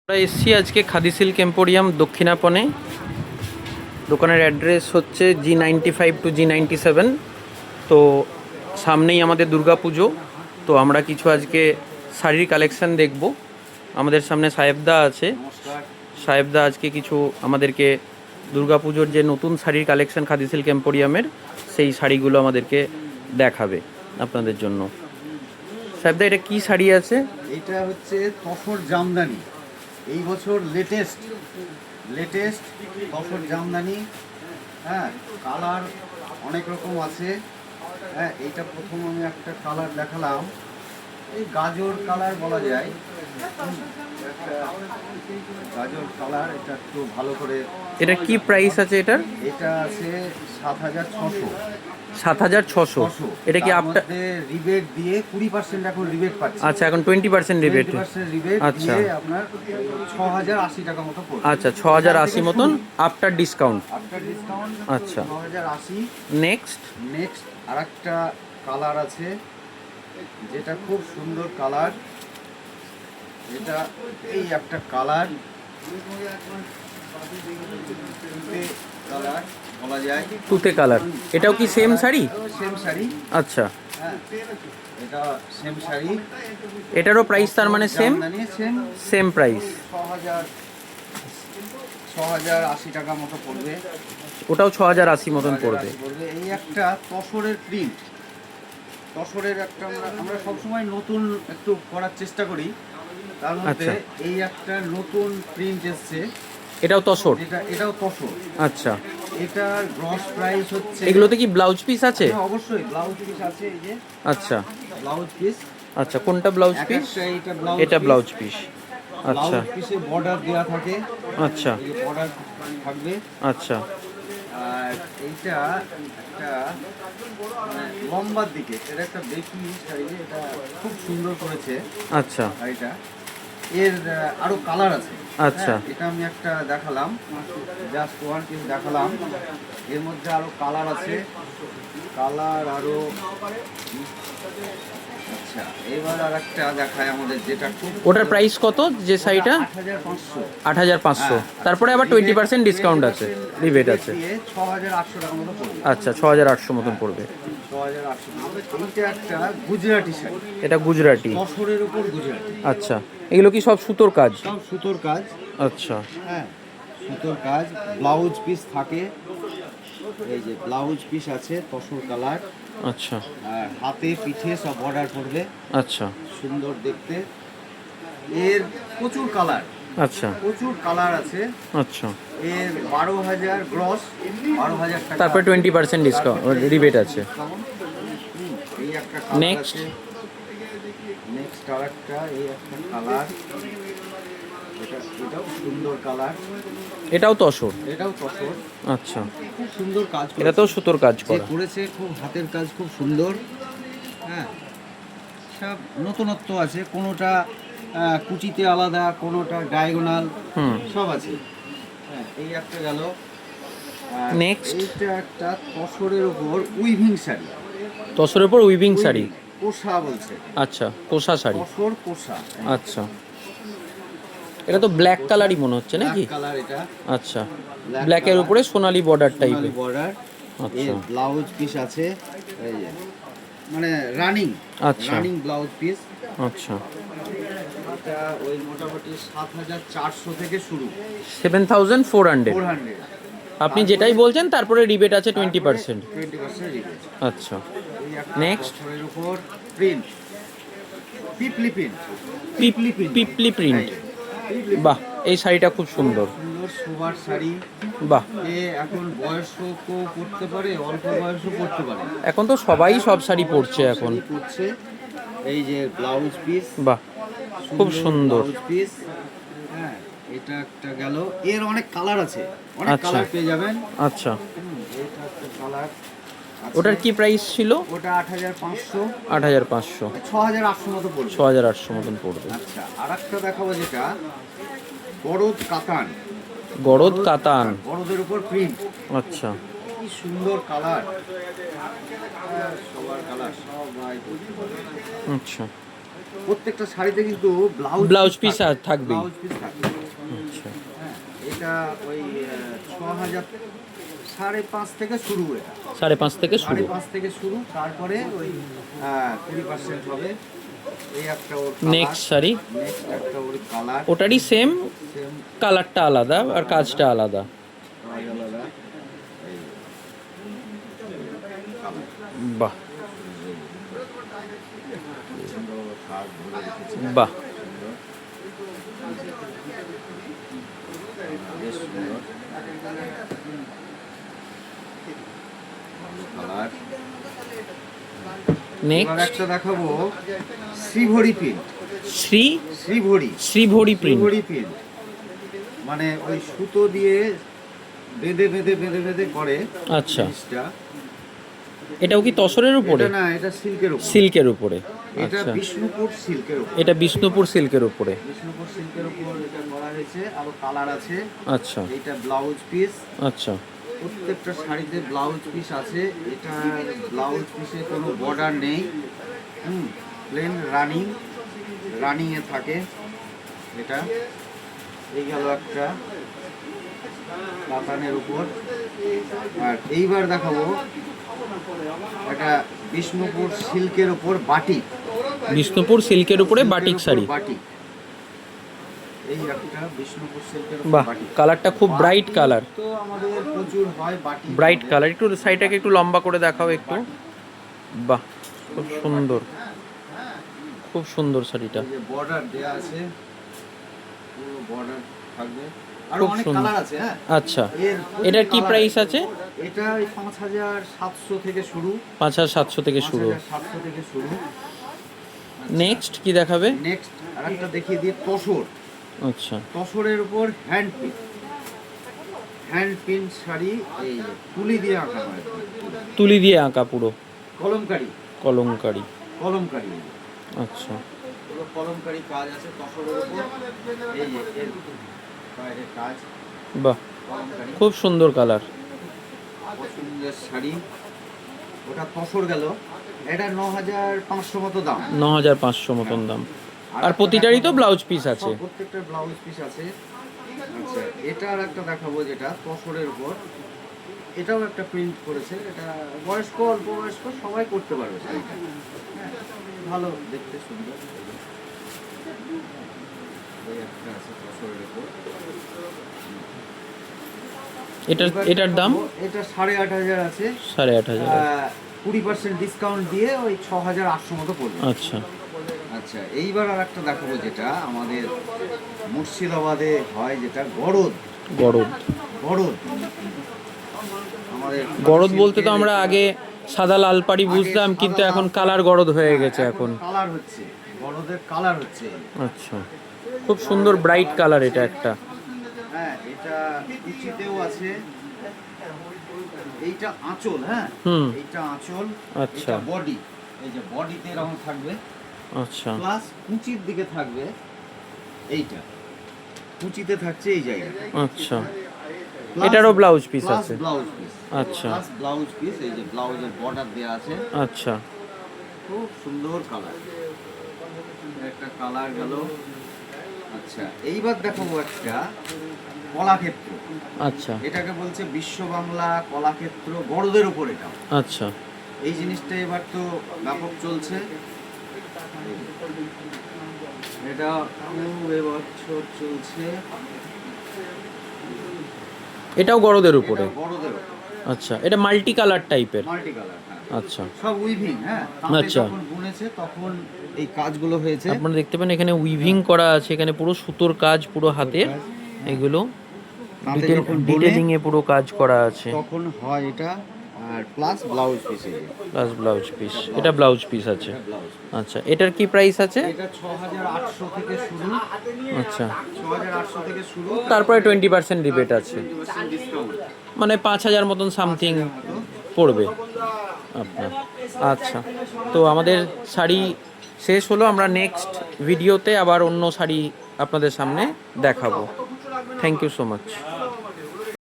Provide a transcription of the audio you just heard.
আমরা এসেছি আজকে খাদি সিল্ক এম্পোরিয়াম দক্ষিণাপনে। দোকানের অ্যাড্রেস হচ্ছে G95 to G97। তো সামনেই আমাদের দুর্গাপুজো, তো আমরা কিছু আজকে শাড়ির কালেকশান দেখব। আমাদের সামনে সাহেবদা আছে। সাহেবদা আজকে কিছু আমাদেরকে দুর্গাপুজোর যে নতুন শাড়ির কালেকশান খাদি সিল্ক এম্পোরিয়ামের, সেই শাড়িগুলো আমাদেরকে দেখাবে আপনাদের জন্য। সাহেবদা, এটা কি শাড়ি আছে? এটা হচ্ছে তসর জামদানি, এই বছর লেটেস্ট তসর জামদানি। হ্যাঁ, কালার অনেক রকম আছে। হ্যাঁ, এইটা প্রথম আমি একটা কালার দেখালাম, এই গাজর কালার বলা যায়। গাজর কালার, এটা একটু ভালো করে। এটা কি প্রাইস আছে এটার? এটা আছে 7,600। 7,600। এটা কি আপনার রিবেট দিয়ে 20% এখন রিবেট পাচ্ছে? আচ্ছা, এখন 20% রিবেট। 20% রিবেট আচ্ছা, দিয়ে আপনার 6,080 টাকা মতো পড়বে। আচ্ছা 6,080 মতন আফটার ডিসকাউন্ট। আচ্ছা, 6,080। নেক্সট আরেকটা কালার আছে, যেটা খুব সুন্দর কালার। এটা এই একটা কালার, কালার বলা যায়, তুতে কালার। এটাও কি সেম শাড়ি? সেম শাড়ি। আচ্ছা, হ্যাঁ, এটা সেম শাড়ি। এটারও প্রাইস তার মানে সেম সেম প্রাইস? 6,080 টাকা মতো পড়বে। ওটাও 6,080 মতন পড়বে। এই একটা তসরের প্রিন্ট, তসরের একটা আমরা সবসময় নতুন একটু করার চেষ্টা করি, তার মধ্যে এই একটা নতুন প্রিন্ট এসছে। এটাও তসর? এটাও তসর। আচ্ছা, এটার গ্রস প্রাইস হচ্ছে। এগুলোতে কি ব্লাউজ পিস আছে? অবশ্যই ব্লাউজ পিস আছে, এই যে। আচ্ছা, ব্লাউজ পিস। আচ্ছা, কোনটা ব্লাউজ পিস? এটা ব্লাউজ পিস। আচ্ছা, পিসে বর্ডার দেওয়া থাকে। আচ্ছা, এই বর্ডার থাকবে। আচ্ছা, আর এইটা একটা লম্বার দিকে, এটা একটা বেশি শাড়ি, এটা খুব সুন্দর করেছে। আচ্ছা, শাড়িটা এর আরো কালার আছে। আচ্ছা, এটা আমি একটা দেখালাম, জাস্ট ওয়ান পিস দেখালাম। এর মধ্যে আরো কালার আছে, কালার আরো। আচ্ছা, এবার আর একটা দেখায় আমাদের, যেটা খুব। ওটার প্রাইস কত যে শাড়িটা? 8,500। 8,500। তারপরে আবার 20% ডিসকাউন্ট আছে, রিবেট আছে। 6,800 টাকা মতো পড়বে। আচ্ছা, 6,800 মতন পড়বে। 6,800। এইটা একটা গুজরাটি শাড়ি। এটা গুজরাটি? তসরের উপর গুজরাটি। আচ্ছা, এগুলো কি সব সুতোর কাজ? সব সুতোর কাজ। আচ্ছা, হ্যাঁ, সুতোর কাজ। ব্লাউজ পিস থাকে, এই যে ব্লাউজ পিস আছে তসর কালার। আচ্ছা, আর হাতে পিঠে সব বর্ডার করবে। আচ্ছা, সুন্দর দেখতে। এর প্রচুর কালার। আচ্ছা, প্রচুর কালার আছে। আচ্ছা। এর 12,000 গ্রস, 12,000 টাকা। তারপরে 20% ডিসকাউন্ট রিবেট আছে। এই একটা নেক্সট আরেকটা, এই একটা কালার। এটাও সুন্দর কালার। এটাও তসর? এটাও তসর। আচ্ছা, খুব সুন্দর কাজ। এটাতেও সুতোর কাজ করা করেছে, খুব হাতের কাজ, খুব সুন্দর। হ্যাঁ, সব নতুনত্ব আছে, কোনোটা কুচিতে আলাদা, কোনোটা ডায়াগোনাল, সব আছে। হ্যাঁ, এই একটা গেল। নেক্সট এইটা একটা তসরের উপর উইভিং শাড়ি। তসরের উপর উইভিং শাড়ি? কোষা বলছে। আচ্ছা, কোষা শাড়ি। তসর কোষা। আচ্ছা, এটা তো ব্ল্যাক কালারই মনে হচ্ছে নাকি? কালার এটা। আচ্ছা, ব্ল্যাকের উপরে সোনালী বর্ডার টাইপের বর্ডার। আচ্ছা, এর ব্লাউজ পিস আছে, এই যে মানে রানিং। আচ্ছা, রানিং ব্লাউজ পিস। আচ্ছা। এটা ওই মোটামুটি 7,400 থেকে শুরু। 7,400। 400। আপনি যেটাই বলছেন তারপরে রিবেট আছে 20%। 20% রিবেট। আচ্ছা, নেক্সট এর উপর প্রিন্ট, পিপলি প্রিন্ট। পিপলি প্রিন্ট। বাহ, এই শাড়িটা খুব সুন্দর। সুন্দর সোবার শাড়ি। বাহ, এ এখন বয়স্কও পরতে পারে, অল্প বয়সও পরতে পারে। এখন তো সবাই সব শাড়ি পরছে এখন। পরছে। এই যে ব্লাউজ পিস। বাহ, খুব সুন্দর ব্লাউজ পিস। হ্যাঁ, এটা একটা গেল। এর অনেক কালার আছে, অনেক কালার পেয়ে যাবেন। আচ্ছা, এটা একটা কালার। ওটার কি প্রাইস ছিল? ওটা 8,500। 8,500। 6,800 মতো পড়বে। 6,800 মতন পড়বে। আচ্ছা, আরেকটা দেখাবো, যেটা গরদ কাতান। গরদ কাতান? গরদের উপর প্রিন্ট। আচ্ছা, কি সুন্দর কালার, সবার কালার সবাই। আচ্ছা, প্রত্যেকটা শাড়িতে কিন্তু ব্লাউজ পিস থাকবেই। ব্লাউজ পিস থাকবে। আচ্ছা, হ্যাঁ, এটা ওই 6,000, 5.5 থেকে শুরু। এটা 5.5 থেকে শুরু। 5.5 থেকে শুরু, তারপরে ওই 20% হবে। এই একটা ওর নেক্সট শাড়ি, নেক্সট একটা ওর কালার, ওটারই সেম, সেম কালারটা আলাদা আর কাজটা আলাদা। আলাদা। এই কালার বাহ সুন্দর কাজ ধরে রেখেছে। বাহ, বেশ সুন্দর কালার। এবার নেক্সট একটা দেখাবো শ্রীভরি প্রিন্ট। শ্রীভরি শ্রীভরি প্রিন্ট। শ্রীভরি প্রিন্ট মানে ওই সুতো দিয়ে বেঁধে বেঁধে বেঁধে বেঁধে করে। আচ্ছা, জিনিসটা এটাও কি তসরের উপরে? এটা না, এটা সিল্কের উপর। সিল্কের উপরে। এটা আচ্ছা, বিষ্ণুপুর সিল্কের উপর। এটা বিষ্ণুপুর সিল্কের উপরে। বিষ্ণুপুর সিল্কের উপর এটা করা হয়েছে। আরো কালার আছে। আচ্ছা এটা ব্লাউজ পিস। আচ্ছা, প্রত্যেকটা শাড়িতে ব্লাউজ পিস আছে। এটা ব্লাউজ পিসে কোনো বর্ডার নেই, প্লেন রানিং এ থাকে এটা। এই গেল একটা কাতানের উপর। আর এইবার দেখাবো এটা বিষ্ণুপুর সিল্কের উপর বাটিক। বিষ্ণুপুর সিল্কের উপরে বাটিক শাড়ি। বাটিক, এই একটা বিষ্ণুপুর সিল্কের উপর বাহ, বাটিক। কালারটা খুব ব্রাইট কালার। তো আমাদের প্রচুর হয় বাটিক, ব্রাইট কালার। একটু শাড়িটাকে একটু লম্বা করে দেখাও একটু। বাহ, খুব সুন্দর, খুব সুন্দর শাড়িটা। এই যে বর্ডার দেয়া আছে, পুরো বর্ডার থাকবে। আরো খুব অনেক সুন্দর। কালার আছে। হ্যাঁ, আচ্ছা, এর এটার কি প্রাইস আছে? এটা 5,700 থেকে শুরু। 5,700 থেকে শুরু। 5,700 থেকে শুরু। নেক্সট কি দেখাবে? নেক্সট আরেকটা দেখিয়ে দিই, তসর। আচ্ছা, তসরের উপর হ্যান্ড প্রিন্ট শাড়ি। এই তুলি দিয়ে আঁকা হয়, তুলি দিয়ে আঁকা পুরো কলমকারি কলমকারি। কলমকারি। আচ্ছা, পুরো কলমকারি কাজ আছে তসরের উপর। এই যে এর বাইরের কাজ বাহ, কলমকারি। খুব সুন্দর কালার। পছন্দের শাড়ি। ওটা তসর গেল। এটা 9,500 মতো দাম। 9,500 মতন দাম। আর প্রতিটারই তো ব্লাউজ পিস আছে। সব প্রত্যেকটা ব্লাউজ পিস আছে। আচ্ছা, এটা আর একটা দেখাবো যেটা তসরের উপর। এটাও একটা প্রিন্ট করেছে। এটা বয়স্ক, অল্প বয়স্ক সবাই করতে পারবে শাড়িটা। হ্যাঁ, ভালো দেখতে, সুন্দর। এই একটা আছে তসরের উপর। এটার দাম? এটা 8,500 আছে। 8,500। 20% ডিসকাউন্ট দিয়ে ওই 6,800 মতো পড়বে। আচ্ছা আচ্ছা, এইবার আর একটা দেখাবো যেটা আমাদের মুর্শিদাবাদে হয়, যেটা গরদ। গরদ। গরদ আমাদের গরদ বলতে তো আমরা আগে সাদা লাল পাড়ি বুঝতাম, কিন্তু এখন কালার গরদ হয়ে গেছে এখন। কালার হচ্ছে, গরদের কালার হচ্ছে। আচ্ছা, খুব সুন্দর ব্রাইট কালার এটা একটা। হ্যাঁ, এটা কুচিতেও আছে। এইটা আঁচল। হ্যাঁ, এইটা আঁচল। আচ্ছা। এটা বডি। এই যে বডিতে এরকম থাকবে। আচ্ছা, প্লাস কুচির দিকে থাকবে। এইটা কুচিতে থাকছে এই জায়গায়। আচ্ছা, এটারও ব্লাউজ পিস আছে। Blouse piece. আচ্ছা, প্লাস ব্লাউজ পিস। এই যে ব্লাউজের বর্ডার দেয়া আছে। আচ্ছা, খুব সুন্দর কালার। একটা কালার গেল। আচ্ছা, এইবার দেখাবো একটা কলাক্ষেত্র। আচ্ছা, এটাকে বলছে বিশ্ব বাংলা কলাক্ষেত্র, গরদের উপর এটা। আচ্ছা, এই জিনিসটা এবার তো ব্যাপক চলছে। এটা খুব এবছর চলছে। এটাও গরদের উপরে। এটা গরদের উপর। আচ্ছা, এটা মাল্টি কালার টাইপের। Multi colour. হ্যাঁ, আচ্ছা, সব উইভিং। হ্যাঁ, তাঁতে আচ্ছা। যখন বুনেছে তখন এই কাজগুলো হয়েছে। আপনারা দেখতে পান এখানে উইভিং করা আছে, এখানে পুরো সুতোর কাজ, পুরো হাতের এগুলো তাঁতে যখন বুনে ডিটেলিং এ পুরো কাজ করা আছে। তখন হয় এটা। আর plus blouse piece. Plus blouse piece, এটা ব্লাউজ পিস আছে। ব্লাউজ। আচ্ছা, এটার কি প্রাইস আছে? এটা 6,800 থেকে শুরু। আচ্ছা, 6,800 থেকে শুরু। তারপরে 20% রিবেট আছে, 20% ডিসকাউন্ট। মানে 5,000 মতন সামথিং পড়বে আপনার। আচ্ছা, তো আমাদের শাড়ি শেষ হলো। আমরা নেক্সট ভিডিওতে আবার অন্য শাড়ি আপনাদের সামনে দেখাবো। Thank you so much.